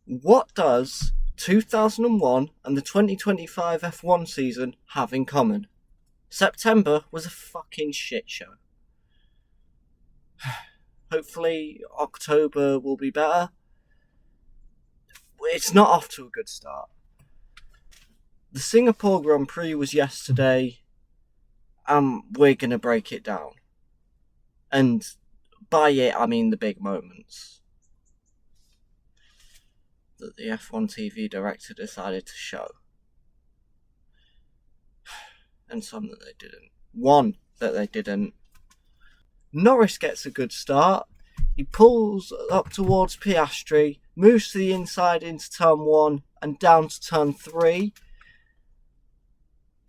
What does 2001 and the 2025 F1 season have in common? September was a fucking shit show. Hopefully October will be better. It's not off to a good start. The Singapore Grand Prix was yesterday, and we're going to break it down. And by it, I mean the big moments that the F1 TV director decided to show. And some that they didn't. One that they didn't. Norris gets a good start. He pulls up towards Piastri, moves to the inside into turn 1 and down to turn 3.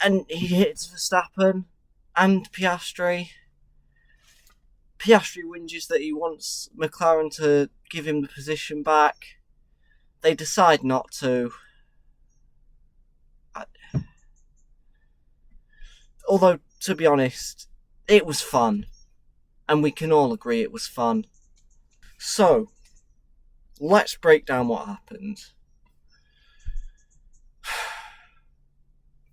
And he hits Verstappen and Piastri. Piastri whinges that he wants McLaren to give him the position back. They decide not to. Although, to be honest, it was fun. And we can all agree it was fun. So, let's break down what happened.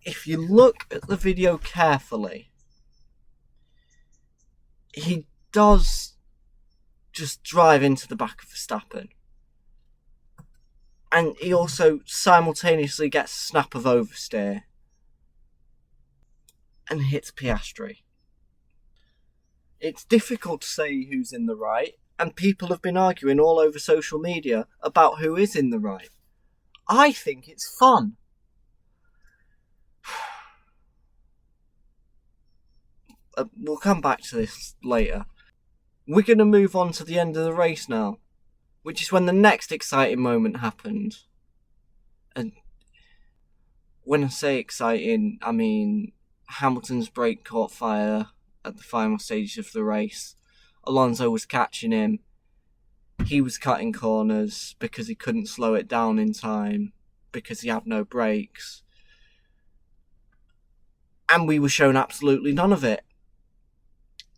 If you look at the video carefully, he does just drive into the back of Verstappen. And he also simultaneously gets a snap of oversteer and hits Piastri. It's difficult to say who's in the right, and people have been arguing all over social media about who is in the right. I think it's fun. We'll come back to this later. We're going to move on to the end of the race now, which is when the next exciting moment happened. And when I say exciting, I mean Hamilton's brake caught fire at the final stage of the race. Alonso was catching him. He was cutting corners because he couldn't slow it down in time because he had no brakes. And we were shown absolutely none of it.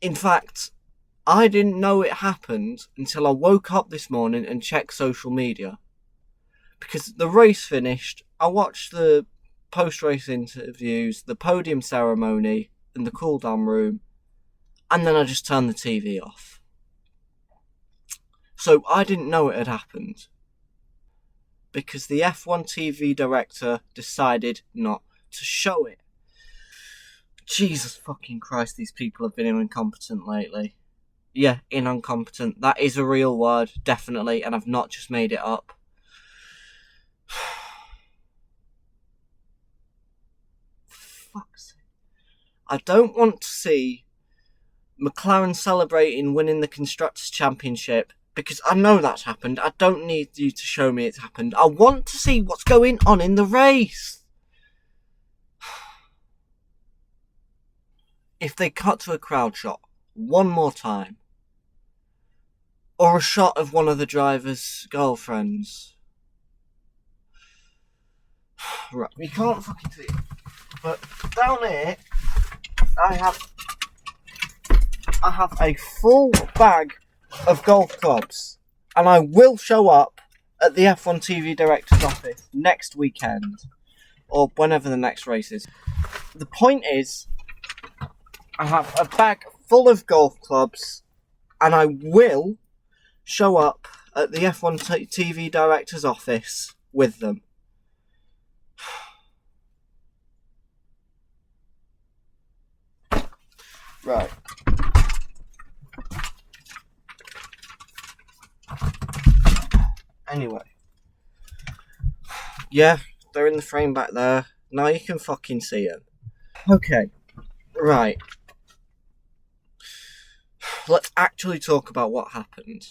In fact, I didn't know it happened until I woke up this morning and checked social media. Because the race finished, I watched the post-race interviews, the podium ceremony, and the cool-down room, and then I just turned the TV off. So I didn't know it had happened. Because the F1 TV director decided not to show it. Jesus fucking Christ, these people have been incompetent lately. Yeah, incompetent. That is a real word, definitely, and I've not just made it up. Fuck's sake. I don't want to see McLaren celebrating winning the Constructors' Championship, because I know that's happened. I don't need you to show me it's happened. I want to see what's going on in the race. If they cut to a crowd shot one more time, or a shot of one of the driver's girlfriends. Right, we can't fucking see it. But down here, I have a full bag of golf clubs, and I will show up at the F1 TV director's office next weekend, or whenever the next race is. The point is, I have a bag full of golf clubs, and I will show up at the F1 TV director's office with them. Right. Anyway. Yeah, they're in the frame back there. Now you can fucking see them. Okay. Right. Let's actually talk about what happened.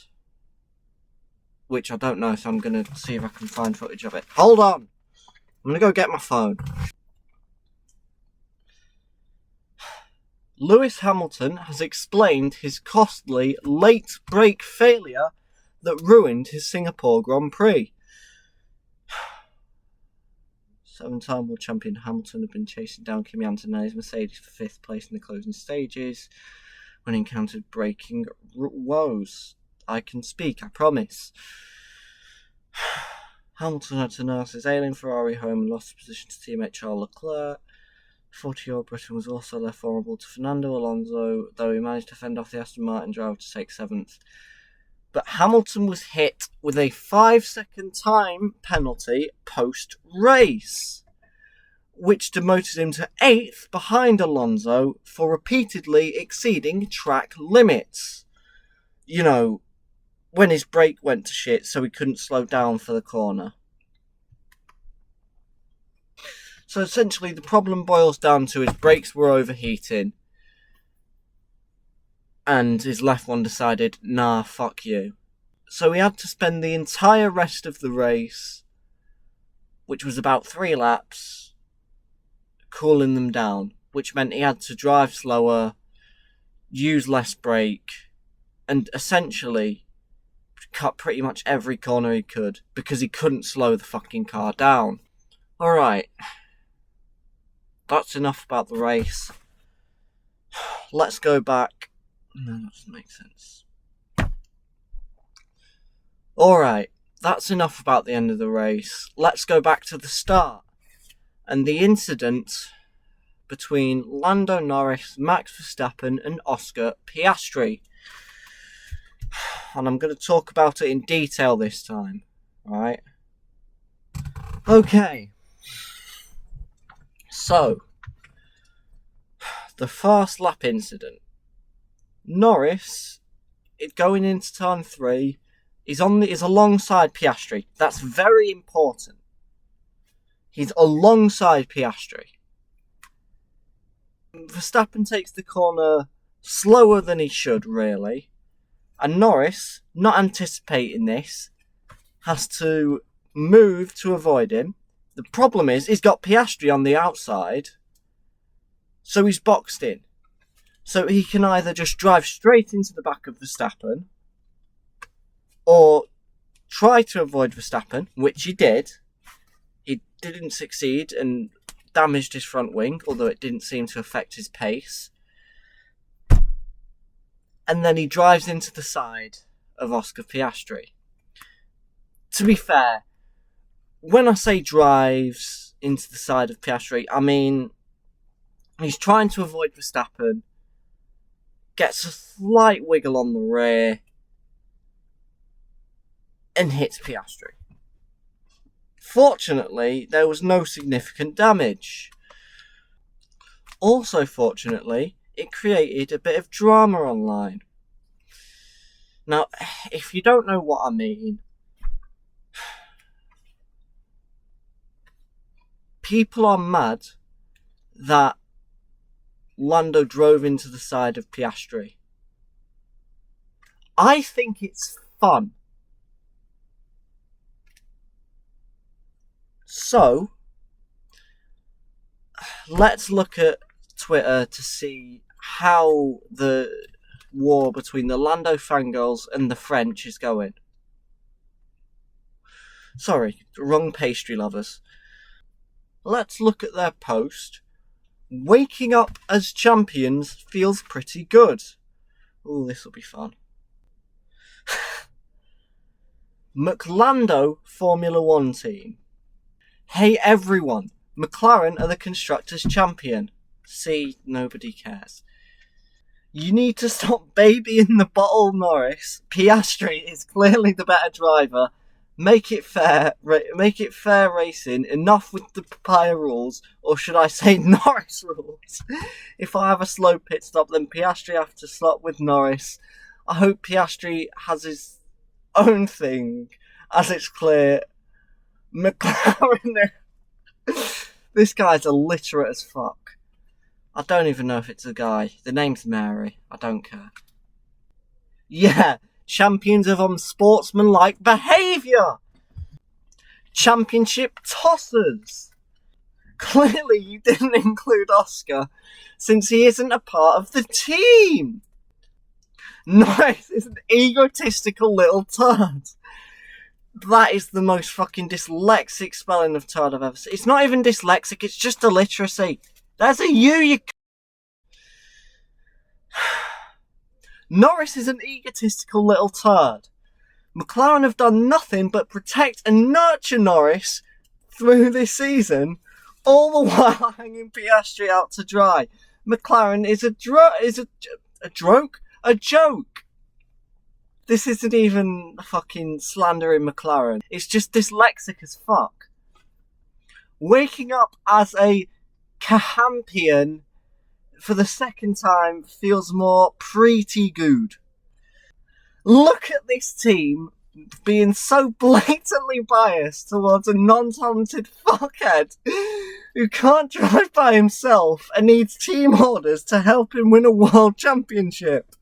Which I don't know, so I'm going to see if I can find footage of it. Hold on! I'm going to go get my phone. Lewis Hamilton has explained his costly late brake failure that ruined his Singapore Grand Prix. 7-time world champion Hamilton had been chasing down Kimi Antonelli's Mercedes for 5th place in the closing stages when he encountered braking woes. I can speak, I promise. Hamilton had to nurse his ailing Ferrari home and lost his position to teammate Charles Leclerc. 40-year-old Britain was also left vulnerable to Fernando Alonso, though he managed to fend off the Aston Martin driver to take 7th. But Hamilton was hit with a 5-second time penalty post-race, which demoted him to 8th behind Alonso for repeatedly exceeding track limits. You know, when his brake went to shit so he couldn't slow down for the corner. So essentially the problem boils down to his brakes were overheating and his left one decided, nah, fuck you. So he had to spend the entire rest of the race, which was about 3 laps, cooling them down, which meant he had to drive slower, use less brake, and essentially cut pretty much every corner he could because he couldn't slow the fucking car down. Alright, that's enough about the race. Let's go back. No, that doesn't make sense. Alright, that's enough about the end of the race. Let's go back to the start and the incident between Lando Norris, Max Verstappen and Oscar Piastri. And I'm going to talk about it in detail this time. Alright? Okay. So, the first lap incident. Norris, going into turn 3, is alongside Piastri. That's very important. He's alongside Piastri. Verstappen takes the corner slower than he should, really. And Norris, not anticipating this, has to move to avoid him. The problem is, he's got Piastri on the outside, so he's boxed in. So he can either just drive straight into the back of Verstappen, or try to avoid Verstappen, which he did. He didn't succeed and damaged his front wing, although it didn't seem to affect his pace. And then he drives into the side of Oscar Piastri. To be fair, when I say drives into the side of Piastri, I mean he's trying to avoid Verstappen, gets a slight wiggle on the rear, and hits Piastri. Fortunately, there was no significant damage. Also, fortunately, it created a bit of drama online. Now, if you don't know what I mean, people are mad that Lando drove into the side of Piastri. I think it's fun. So, let's look at Twitter to see how the war between the Lando fangirls and the French is going. Sorry, wrong pastry lovers. Let's look at their post. Waking up as champions feels pretty good. Ooh, this will be fun. McLando Formula 1 team. Hey everyone, McLaren are the Constructors' Champion. See, nobody cares. You need to stop babying the bottle, Norris. Piastri is clearly the better driver. Make it fair racing. Enough with the papaya rules, or should I say Norris rules. If I have a slow pit stop, then Piastri have to slot with Norris. I hope Piastri has his own thing, as it's clear McLaren. This guy's illiterate as fuck. I don't even know if it's a guy. The name's Mary. I don't care. Yeah, champions of unsportsmanlike behaviour. Championship tossers. Clearly you didn't include Oscar, since he isn't a part of the team. Norris is an egotistical little turd. That is the most fucking dyslexic spelling of turd I've ever seen. It's not even dyslexic, it's just illiteracy. There's a U, you Norris is an egotistical little turd. McLaren have done nothing but protect and nurture Norris through this season, all the while hanging Piastri out to dry. McLaren is a joke. This isn't even fucking slandering McLaren. It's just dyslexic as fuck. Waking up as a champion for the second time feels more pretty good. Look at this team being so blatantly biased towards a non-talented fuckhead who can't drive by himself and needs team orders to help him win a world championship.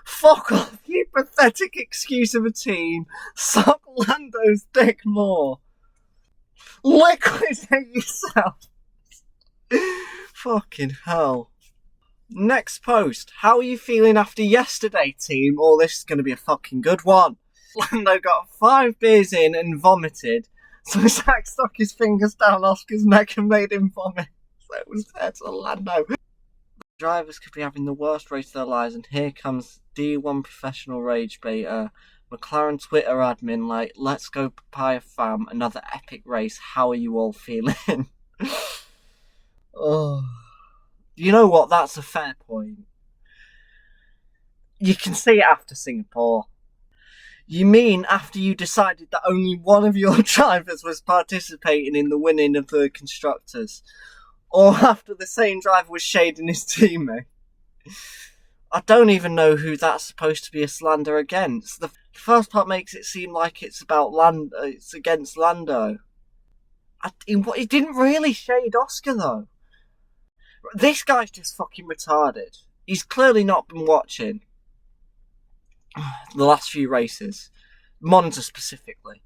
Fuck off, you pathetic excuse of a team. Suck Lando's dick more. Liquidate yourself. Fucking hell. Next post. How are you feeling after yesterday, team? Oh, this is going to be a fucking good one. Lando got 5 beers in and vomited, so Zach stuck his fingers down Oscar's neck and made him vomit. So it was fair to Lando. Drivers could be having the worst race of their lives, and here comes D1 professional rage baiter, McLaren Twitter admin, like, let's go papaya fam, another epic race, how are you all feeling? Oh, you know what, that's a fair point. You can see it after Singapore. You mean after you decided that only one of your drivers was participating in the winning of the constructors? Or after the same driver was shading his teammate? I don't even know who that's supposed to be a slander against. The first part makes it seem like it's about it's against Lando. He didn't really shade Oscar though. This guy's just fucking retarded. He's clearly not been watching the last few races, Monza specifically.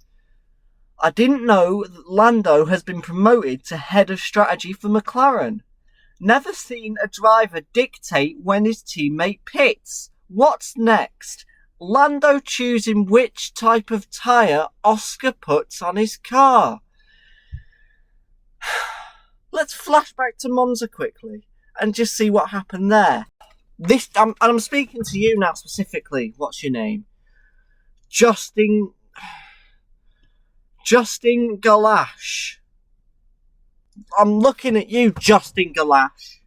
I didn't know that Lando has been promoted to head of strategy for McLaren. Never seen a driver dictate when his teammate pits. What's next? Lando choosing which type of tyre Oscar puts on his car. Let's flash back to Monza quickly and just see what happened there. I'm speaking to you now specifically. What's your name? Justin Galash. I'm looking at you, Justin Galash.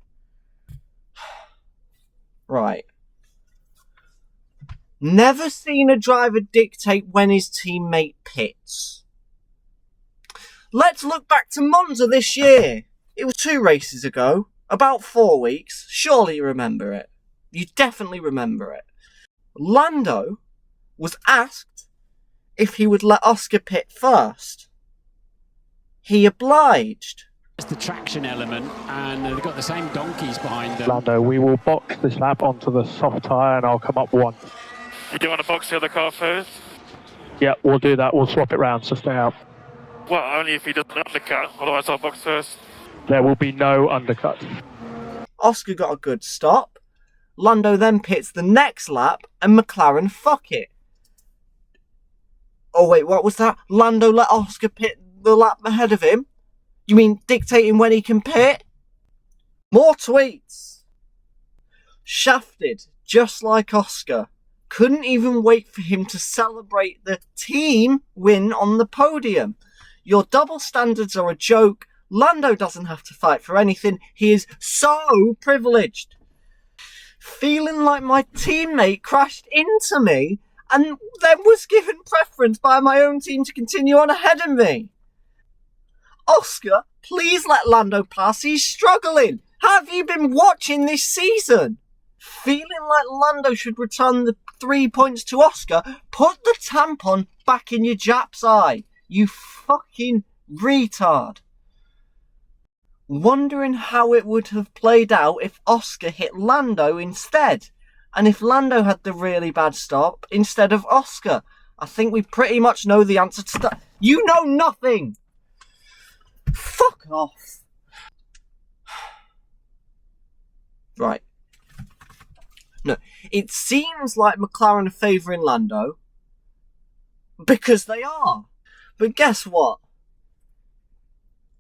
Right. Never seen a driver dictate when his teammate pits. Let's look back to Monza this year. It was 2 races ago, about 4 weeks. Surely you remember it. You definitely remember it. Lando was asked if he would let Oscar pit first. He obliged. It's the traction element, and they've got the same donkeys behind them. Lando, we will box this lap onto the soft tyre and I'll come up 1. You do want to box the other car first? Yeah, we'll do that. We'll swap it round, so stay out. Well, only if he doesn't undercut, otherwise I'll box first. There will be no undercut. Oscar got a good stop. Lando then pits the next lap, and McLaren fuck it. Oh wait, what was that? Lando let Oscar pit the lap ahead of him? You mean dictating when he can pit? More tweets. Shafted, just like Oscar. Couldn't even wait for him to celebrate the team win on the podium. Your double standards are a joke. Lando doesn't have to fight for anything. He is so privileged. Feeling like my teammate crashed into me and then was given preference by my own team to continue on ahead of me. Oscar, please let Lando pass. He's struggling. Have you been watching this season? Feeling like Lando should return the 3 points to Oscar, put the tampon back in your Jap's eye. You fucking retard. Wondering how it would have played out if Oscar hit Lando instead, and if Lando had the really bad stop instead of Oscar. I think we pretty much know the answer to that. You know nothing! Fuck off. Right. No, it seems like McLaren are favouring Lando because they are. But guess what?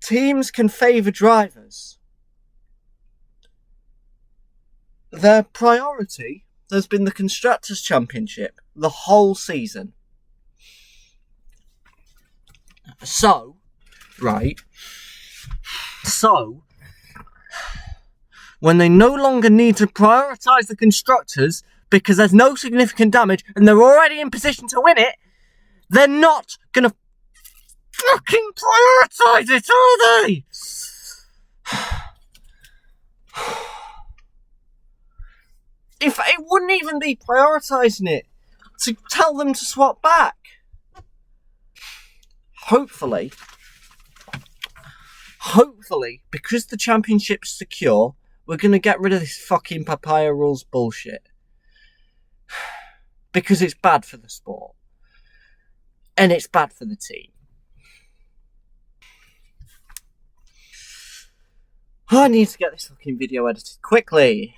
Teams can favour drivers. Their priority has been the Constructors' Championship the whole season. So, right. So, when they no longer need to prioritise the constructors because there's no significant damage and they're already in position to win it, they're not gonna fucking prioritise it, are they? If it wouldn't even be prioritising it to tell them to swap back. Hopefully, because the championship's secure, we're going to get rid of this fucking papaya rules bullshit. Because it's bad for the sport. And it's bad for the team. I need to get this fucking video edited quickly.